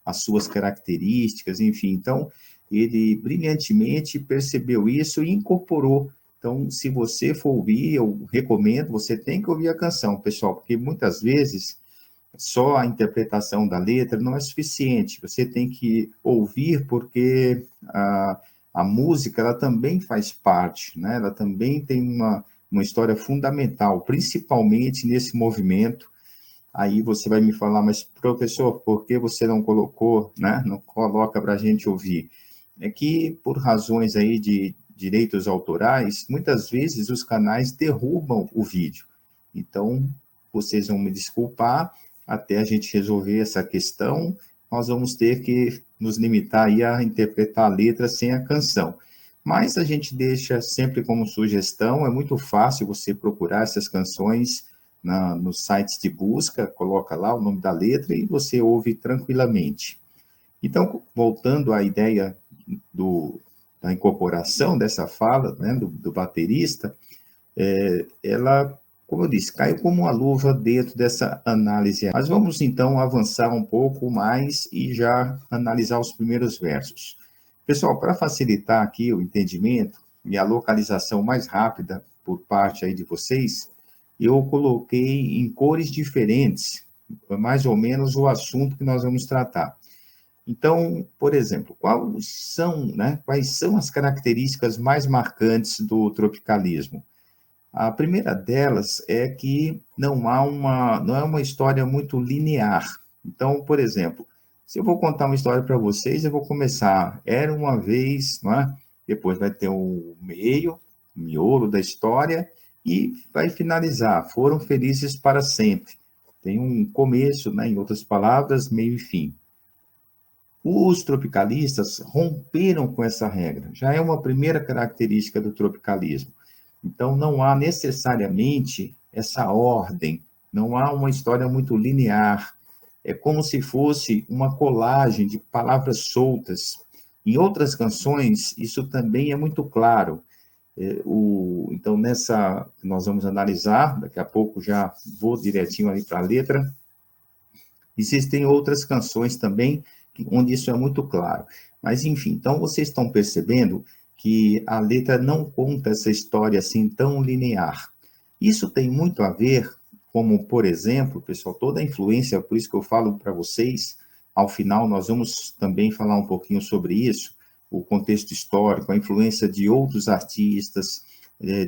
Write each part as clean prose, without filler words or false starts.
as suas características, enfim. Então, ele brilhantemente percebeu isso e incorporou. Então, se você for ouvir, eu recomendo, você tem que ouvir a canção, pessoal, porque muitas vezes só a interpretação da letra não é suficiente. Você tem que ouvir porque a música, ela também faz parte, né? Ela também tem uma história fundamental, principalmente nesse movimento. Aí você vai me falar, mas professor, por que você não colocou, né? Não coloca para a gente ouvir? É que por razões aí de direitos autorais, muitas vezes os canais derrubam o vídeo. Então, vocês vão me desculpar, até a gente resolver essa questão, nós vamos ter que nos limitar aí a interpretar a letra sem a canção. Mas a gente deixa sempre como sugestão, é muito fácil você procurar essas canções nos sites de busca, coloca lá o nome da letra e você ouve tranquilamente. Então, voltando à ideia da incorporação dessa fala, né, do baterista, ela, como eu disse, caiu como uma luva dentro dessa análise. Mas vamos, então, avançar um pouco mais e já analisar os primeiros versos. Pessoal, para facilitar aqui o entendimento e a localização mais rápida por parte aí de vocês, eu coloquei em cores diferentes, mais ou menos o assunto que nós vamos tratar. Então, por exemplo, quais são as características mais marcantes do tropicalismo? A primeira delas é que não é uma história muito linear. Então, por exemplo, se eu vou contar uma história para vocês, eu vou começar, era uma vez, não é? Depois vai ter o meio, o miolo da história, e vai finalizar, foram felizes para sempre. Tem um começo, né? Em outras palavras, meio e fim. Os tropicalistas romperam com essa regra. Já é uma primeira característica do tropicalismo. Então, não há necessariamente essa ordem, não há uma história muito linear. É como se fosse uma colagem de palavras soltas. Em outras canções, isso também é muito claro. Então, nessa, nós vamos analisar, daqui a pouco já vou direitinho ali para a letra. Existem outras canções também onde isso é muito claro. Mas, enfim, então vocês estão percebendo que a letra não conta essa história assim tão linear. Isso tem muito a ver, como, por exemplo, pessoal, toda a influência, por isso que eu falo para vocês, ao final nós vamos também falar um pouquinho sobre isso, o contexto histórico, a influência de outros artistas,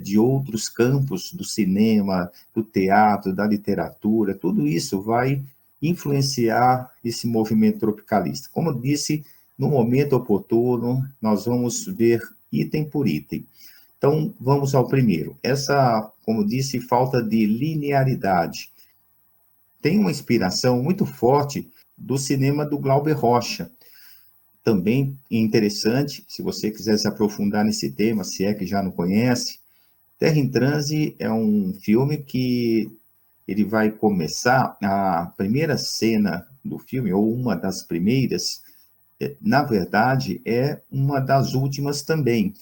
de outros campos do cinema, do teatro, da literatura, tudo isso vai influenciar esse movimento tropicalista. Como eu disse, no momento oportuno, nós vamos ver item por item. Então, vamos ao primeiro. Essa, como disse, falta de linearidade. Tem uma inspiração muito forte do cinema do Glauber Rocha. Também interessante, se você quiser se aprofundar nesse tema, se é que já não conhece, Terra em Transe é um filme que ele vai começar, a primeira cena do filme, ou uma das primeiras, na verdade, é uma das últimas também.